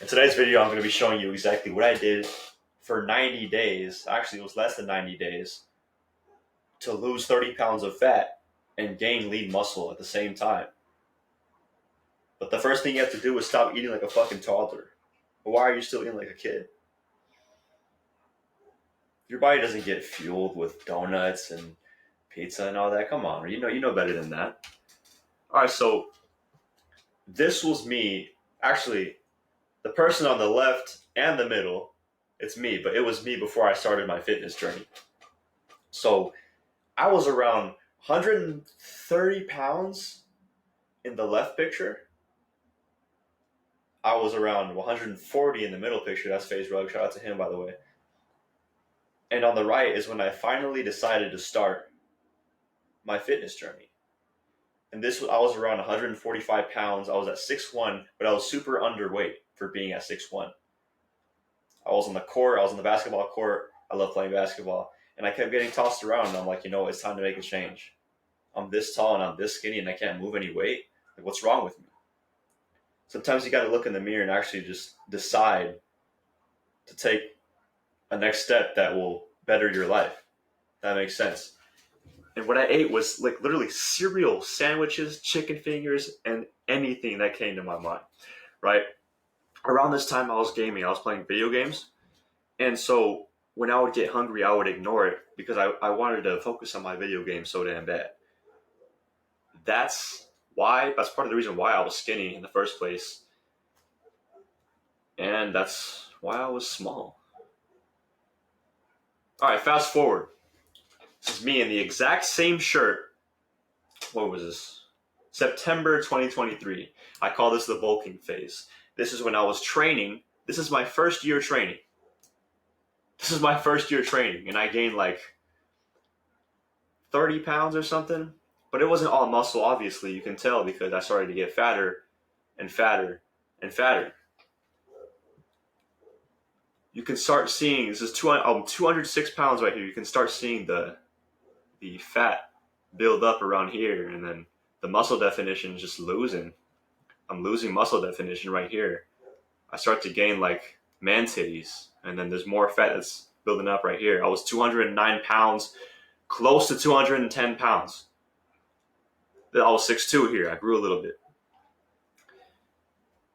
In today's video, I'm going to be showing you exactly what I did for 90 days. Actually, it was less than 90 days to lose 30 pounds of fat and gain lean muscle at the same time. But the first thing you have to do is stop eating like a fucking toddler. Why are you still eating like a kid? Your body doesn't get fueled with donuts and pizza and all that. Come on, you know better than that. All right, so this was me. Actually, the person on the left and the middle, it's me, but it was me before I started my fitness journey. So I was around 130 pounds in the left picture. I was around 140 in the middle picture. That's FaZe Rug. Shout out to him, by the way. And on the right is when I finally decided to start my fitness journey. And I was around 145 pounds. I was at 6'1", but I was super underweight for being at 6'1". I was on the court. I was on the basketball court. I love playing basketball. And I kept getting tossed around. And I'm like, it's time to make a change. I'm this tall and I'm this skinny and I can't move any weight. Like, what's wrong with me? Sometimes you got to look in the mirror and actually just decide to take a next step that will better your life. That makes sense. And what I ate was like literally cereal, sandwiches, chicken fingers, and anything that came to my mind, right? Around this time I was gaming. I was playing video games. And so when I would get hungry, I would ignore it because I wanted to focus on my video game so damn bad. That's part of the reason why I was skinny in the first place. And that's why I was small. All right, fast forward. This is me in the exact same shirt. What was this? September 2023. I call this the bulking phase. This is when I was training. This is my first year training. And I gained like 30 pounds or something. But it wasn't all muscle, obviously. You can tell because I started to get fatter and fatter and fatter. You can start seeing, this is 206 pounds right here. You can start seeing the fat build up around here, and then the muscle definition is just losing. I'm losing muscle definition right here. I start to gain like man titties, and then there's more fat that's building up right here. I was 209 pounds, close to 210 pounds. Then I was 6'2" here. I grew a little bit.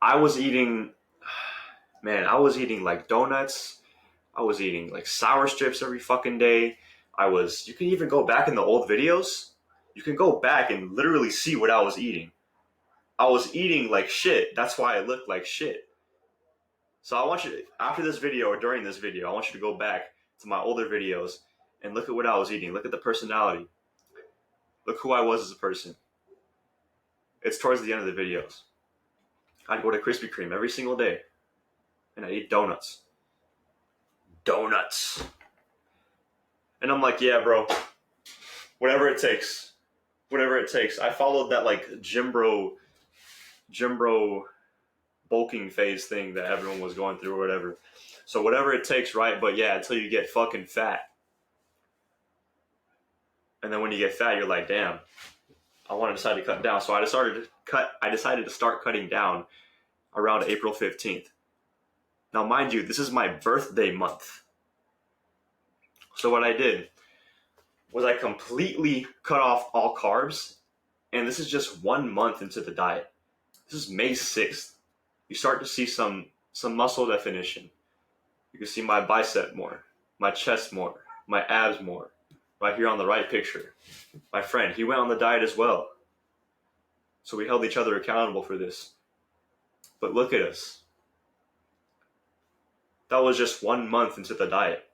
I was eating like donuts. I was eating like sour strips every fucking day. You can even go back in the old videos. You can go back and literally see what I was eating. I was eating like shit. That's why I looked like shit. So I want you after this video or during this video, I want you to go back to my older videos and look at what I was eating. Look at the personality. Look who I was as a person. It's towards the end of the videos. I'd go to Krispy Kreme every single day and I'd eat donuts. And I'm like, yeah, bro, whatever it takes. I followed that like gym bro bulking phase thing that everyone was going through or whatever. So whatever it takes, right? But yeah, until you get fucking fat. And then when you get fat, you're like, damn, I want to decide to cut down. So I decided to start cutting down around April 15th. Now, mind you, this is my birthday month. So what I did was I completely cut off all carbs. And this is just 1 month into the diet. This is May 6th. You start to see some muscle definition. You can see my bicep more, my chest more, my abs more. Right here on the right picture. My friend, he went on the diet as well. So we held each other accountable for this. But look at us. That was just 1 month into the diet.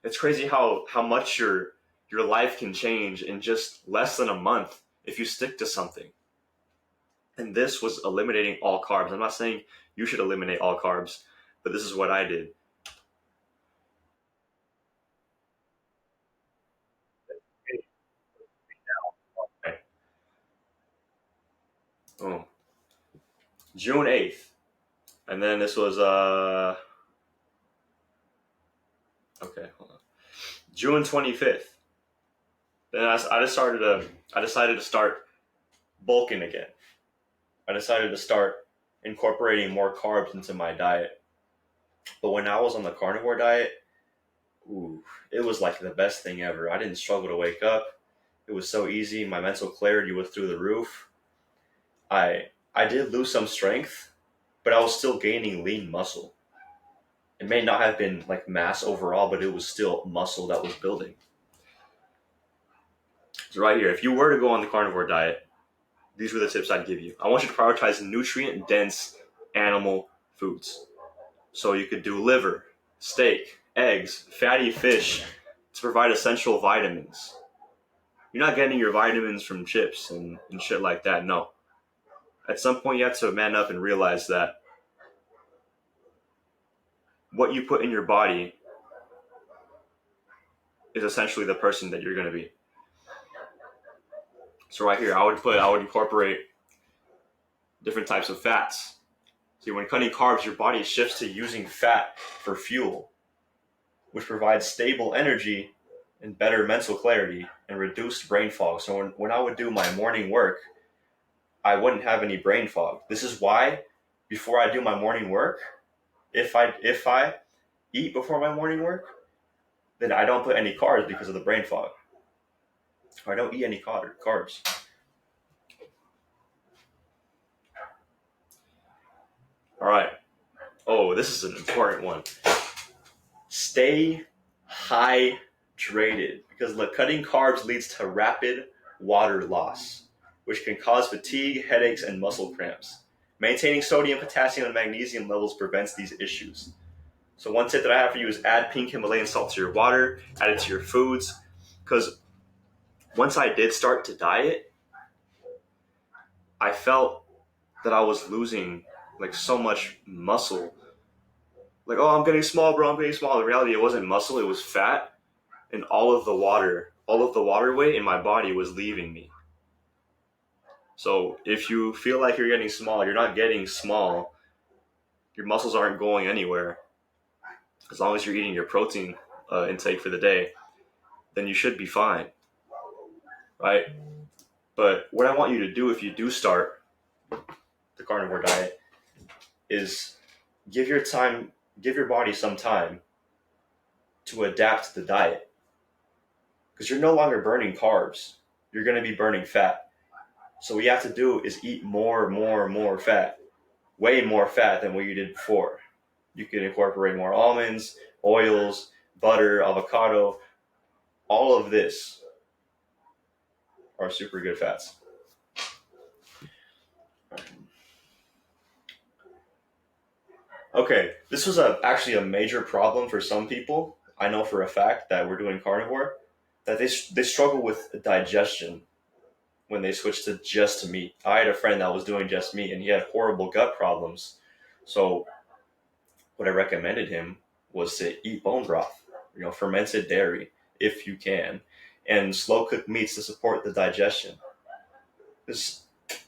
It's crazy how much your life can change in just less than a month if you stick to something. And this was eliminating all carbs. I'm not saying you should eliminate all carbs, but this is what I did. Okay. Oh. June 8th. And then this was okay, hold on. June 25th. Then I decided to start bulking again. I decided to start incorporating more carbs into my diet. But when I was on the carnivore diet, ooh, it was like the best thing ever. I didn't struggle to wake up. It was so easy. My mental clarity was through the roof. I did lose some strength, but I was still gaining lean muscle. It may not have been like mass overall, but it was still muscle that was building. So right here, if you were to go on the carnivore diet, these were the tips I'd give you. I want you to prioritize nutrient-dense animal foods. So you could do liver, steak, eggs, fatty fish to provide essential vitamins. You're not getting your vitamins from chips and shit like that, no. At some point, you have to man up and realize that what you put in your body is essentially the person that you're going to be. So right here, I would incorporate different types of fats. See, when cutting carbs, your body shifts to using fat for fuel, which provides stable energy and better mental clarity and reduced brain fog. So when I would do my morning work, I wouldn't have any brain fog. This is why before I do my morning work, if I eat before my morning work, then I don't put any carbs because of the brain fog. Or I don't eat any carbs. All right. Oh, this is an important one. Stay hydrated because cutting carbs leads to rapid water loss, which can cause fatigue, headaches, and muscle cramps. Maintaining sodium, potassium, and magnesium levels prevents these issues. So one tip that I have for you is add pink Himalayan salt to your water, add it to your foods, because once I did start to diet, I felt that I was losing like so much muscle. Like, oh, I'm getting small, bro, I'm getting small. In reality, it wasn't muscle, it was fat, and all of the water weight in my body was leaving me. So if you feel like you're getting small, you're not getting small. Your muscles aren't going anywhere. As long as you're eating your protein intake for the day, then you should be fine, right? But what I want you to do if you do start the carnivore diet is give your body some time to adapt to the diet. Because you're no longer burning carbs. You're going to be burning fat. So what you have to do is eat more fat. Way more fat than what you did before. You can incorporate more almonds, oils, butter, avocado. All of this are super good fats. Okay, this was actually a major problem for some people. I know for a fact that we're doing carnivore, that they struggle with digestion when they switch to just meat. I had a friend that was doing just meat, and he had horrible gut problems. So what I recommended him was to eat bone broth, fermented dairy if you can, and slow cooked meats to support the digestion. Because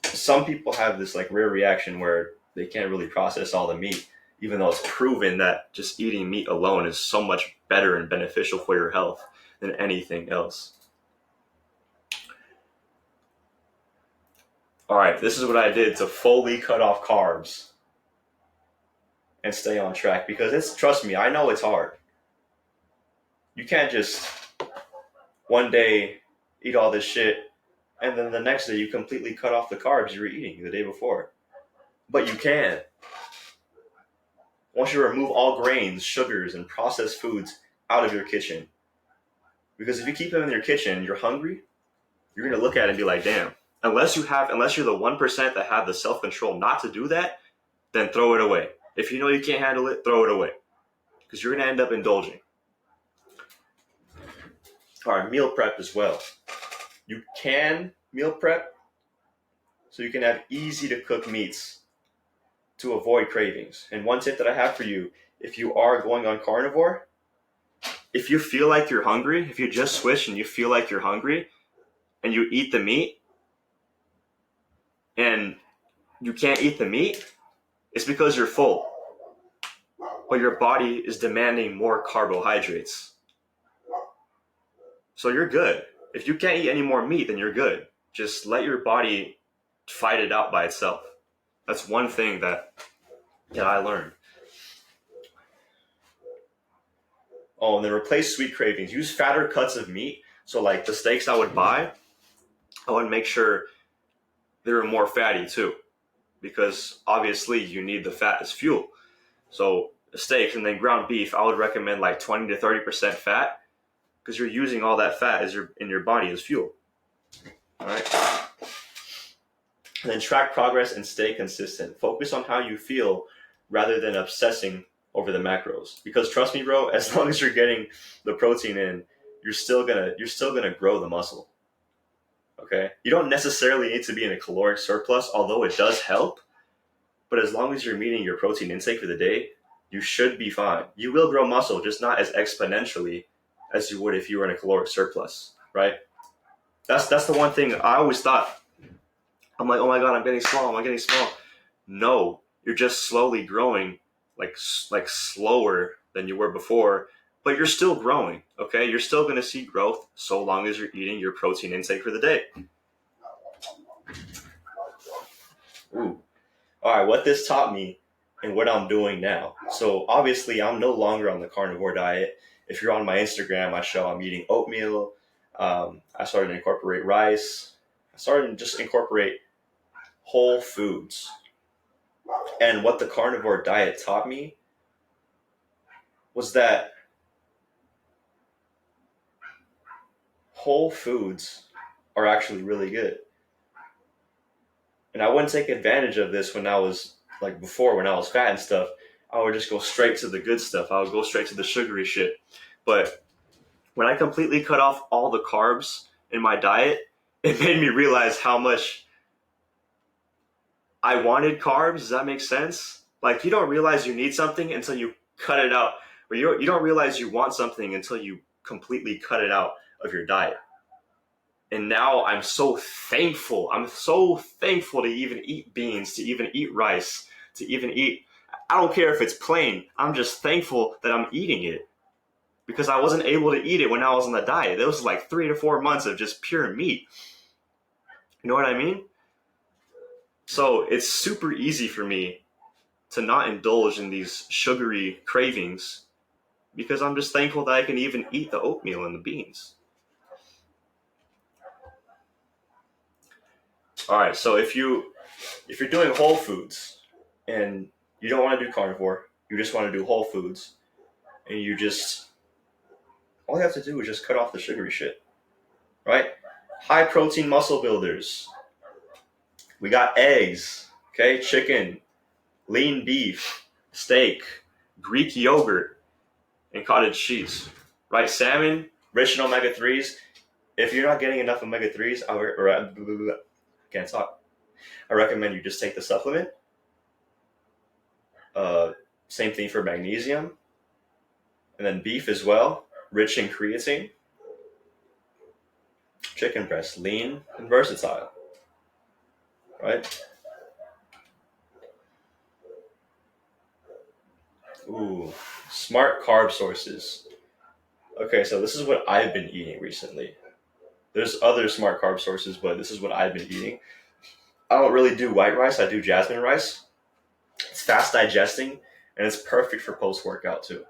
some people have this like rare reaction where they can't really process all the meat, even though it's proven that just eating meat alone is so much better and beneficial for your health than anything else. All right, this is what I did to fully cut off carbs and stay on track, because trust me, I know it's hard. You can't just one day eat all this shit and then the next day you completely cut off the carbs you were eating the day before. But you can. I want you to remove all grains, sugars, and processed foods out of your kitchen. Because if you keep them in your kitchen, you're hungry, you're going to look at it and be like, damn. Unless you're the 1% that have the self-control not to do that, then throw it away. If you know you can't handle it, throw it away. Because you're going to end up indulging. All right, meal prep as well. You can meal prep so you can have easy to cook meats to avoid cravings. And one tip that I have for you, if you are going on carnivore, if you feel like you're hungry, if you just switch and you feel like you're hungry and you eat the meat and you can't eat the meat, it's because you're full. But your body is demanding more carbohydrates. So you're good. If you can't eat any more meat, then you're good. Just let your body fight it out by itself. That's one thing that I learned. Oh, and then replace sweet cravings. Use fatter cuts of meat. So like the steaks I would buy, I would make sure they were more fatty too, because obviously you need the fat as fuel. So steaks and then ground beef, I would recommend like 20 to 30% fat, because you're using all that fat as in your body as fuel. All right. And then track progress and stay consistent. Focus on how you feel rather than obsessing over the macros. Because trust me, bro, as long as you're getting the protein in, you're still gonna grow the muscle. Okay? You don't necessarily need to be in a caloric surplus, although it does help. But as long as you're meeting your protein intake for the day, you should be fine. You will grow muscle, just not as exponentially as you would if you were in a caloric surplus, right? That's the one thing I always thought. I'm like, oh my god, I'm getting small. I'm getting small. No, you're just slowly growing, like slower than you were before, but you're still growing. Okay, you're still going to see growth so long as you're eating your protein intake for the day. Ooh. All right, what this taught me and what I'm doing now. So obviously, I'm no longer on the carnivore diet. If you're on my Instagram, I show I'm eating oatmeal. I started to incorporate rice. I started to just incorporate whole foods. And what the carnivore diet taught me was that whole foods are actually really good. And I wouldn't take advantage of this when I was like before, when I was fat and stuff. I would just go straight to the good stuff. I would go straight to the sugary shit. But when I completely cut off all the carbs in my diet, it made me realize how much I wanted carbs. Does that make sense? Like, you don't realize you need something until you cut it out. Or you don't realize you want something until you completely cut it out of your diet. And now I'm so thankful. I'm so thankful to even eat beans, to even eat rice, to even eat. I don't care if it's plain. I'm just thankful that I'm eating it, because I wasn't able to eat it when I was on the diet. It was like 3 to 4 months of just pure meat. You know what I mean? So it's super easy for me to not indulge in these sugary cravings, because I'm just thankful that I can even eat the oatmeal and the beans. All right, so if you're doing whole foods and you don't want to do carnivore, you just want to do whole foods, and all you have to do is just cut off the sugary shit, right? High protein muscle builders. We got eggs, okay, chicken, lean beef, steak, Greek yogurt, and cottage cheese, right? Salmon, rich in omega 3s. If you're not getting enough omega 3s, can't talk. I recommend you just take the supplement. Same thing for magnesium. And then beef as well, rich in creatine. Chicken breast, lean and versatile, right? Ooh, smart carb sources. Okay, so this is what I've been eating recently. There's other smart carb sources, but this is what I've been eating. I don't really do white rice, I do jasmine rice. It's fast digesting, and it's perfect for post-workout too,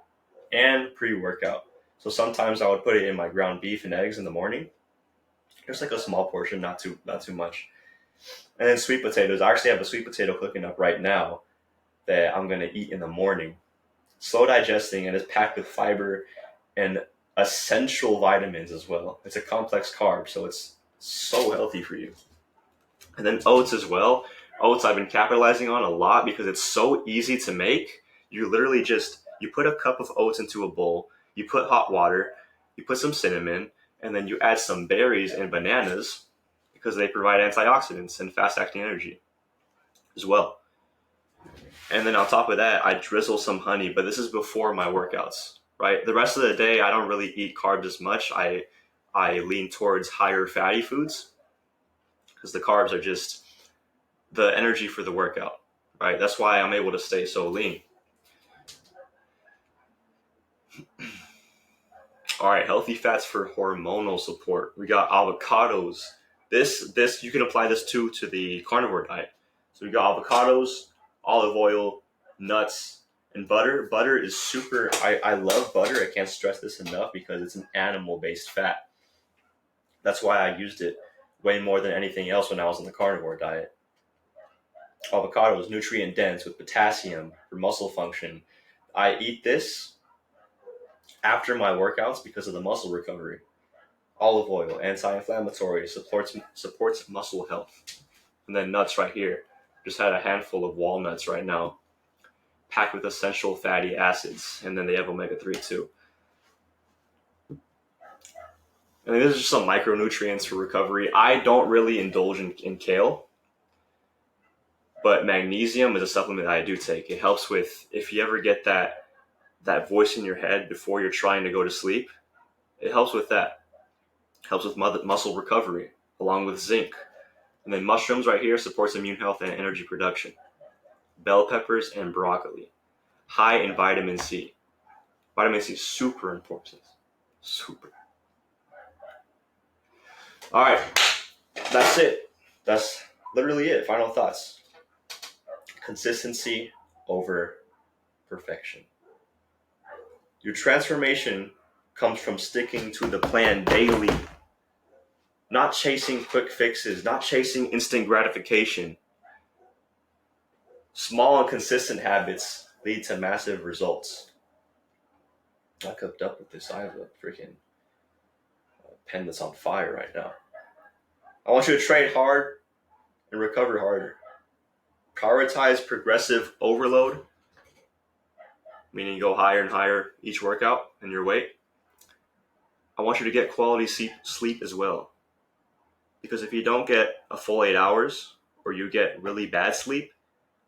and pre-workout. So sometimes I would put it in my ground beef and eggs in the morning. Just like a small portion, not too much. And then sweet potatoes. I actually have a sweet potato cooking up right now that I'm gonna eat in the morning. Slow digesting, and it's packed with fiber and essential vitamins as well. It's a complex carb, so it's so healthy for you. And then oats as well. Oats I've been capitalizing on a lot because it's so easy to make. You literally you put a cup of oats into a bowl, you put hot water, you put some cinnamon, and then you add some berries and bananas, because they provide antioxidants and fast-acting energy as well. And then on top of that, I drizzle some honey, but this is before my workouts, right? The rest of the day, I don't really eat carbs as much. I lean towards higher fatty foods, because the carbs are just the energy for the workout, right? That's why I'm able to stay so lean. All right, healthy fats for hormonal support. We got avocados. This you can apply this to the carnivore diet. So we got avocados, olive oil, nuts, and butter. Butter is super, I love butter. I can't stress this enough because it's an animal-based fat. That's why I used it way more than anything else when I was on the carnivore diet. Avocado is nutrient dense with potassium for muscle function. I eat this after my workouts because of the muscle recovery. Olive oil, anti-inflammatory, supports muscle health. And then nuts right here. Just had a handful of walnuts right now, packed with essential fatty acids, and then they have omega-3 too. And these are just some micronutrients for recovery. I don't really indulge in kale, but magnesium is a supplement that I do take. It helps with, if you ever get that voice in your head before you're trying to go to sleep, it helps with that. It helps with muscle recovery, along with zinc. And then mushrooms right here supports immune health and energy production. Bell peppers and broccoli, high in vitamin C. Vitamin C is super important. Super. All right, that's it. That's literally it. Final thoughts. Consistency over perfection. Your transformation comes from sticking to the plan daily, not chasing quick fixes, not chasing instant gratification. Small and consistent habits lead to massive results. I cooked up with this. I have a freaking pen that's on fire right now. I want you to train hard and recover harder. Prioritize progressive overload, meaning go higher and higher each workout in your weight. I want you to get quality sleep as well. Because if you don't get a full 8 hours or you get really bad sleep,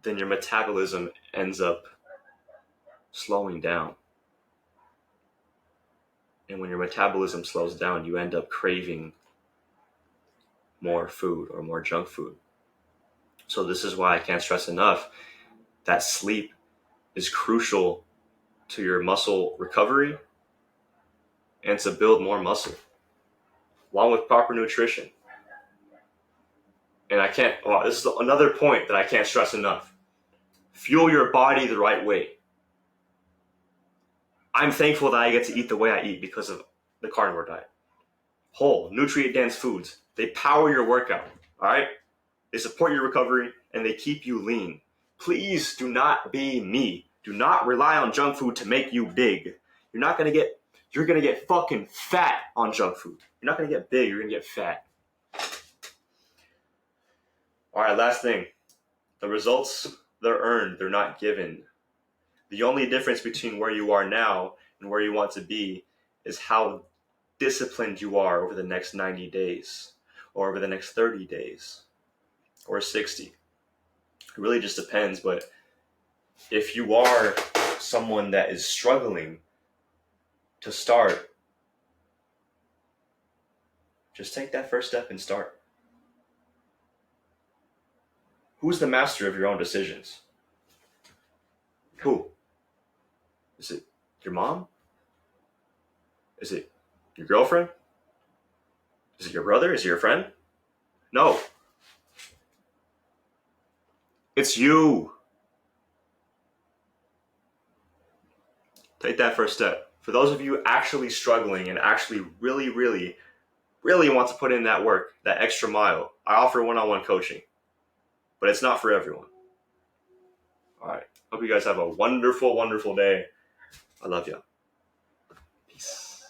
then your metabolism ends up slowing down. And when your metabolism slows down, you end up craving more food or more junk food. So this is why I can't stress enough that sleep is crucial to your muscle recovery and to build more muscle, along with proper nutrition. And this is another point that I can't stress enough. Fuel your body the right way. I'm thankful that I get to eat the way I eat because of the carnivore diet. Whole, nutrient-dense foods. They power your workout, all right? They support your recovery, and they keep you lean. Please do not be me. Do not rely on junk food to make you big. You're going to get fucking fat on junk food. You're not going to get big, you're going to get fat. All right, last thing. The results, they're earned, they're not given. The only difference between where you are now and where you want to be is how disciplined you are over the next 90 days or over the next 30 days or 60. It really just depends, but if you are someone that is struggling to start, just take that first step and start. Who's the master of your own decisions? Who? Is it your mom? Is it your girlfriend? Is it your brother? Is it your friend? No. It's you. Take that first step. For those of you actually struggling and actually really, really, really want to put in that work, that extra mile, I offer one-on-one coaching. But it's not for everyone. All right. Hope you guys have a wonderful, wonderful day. I love you.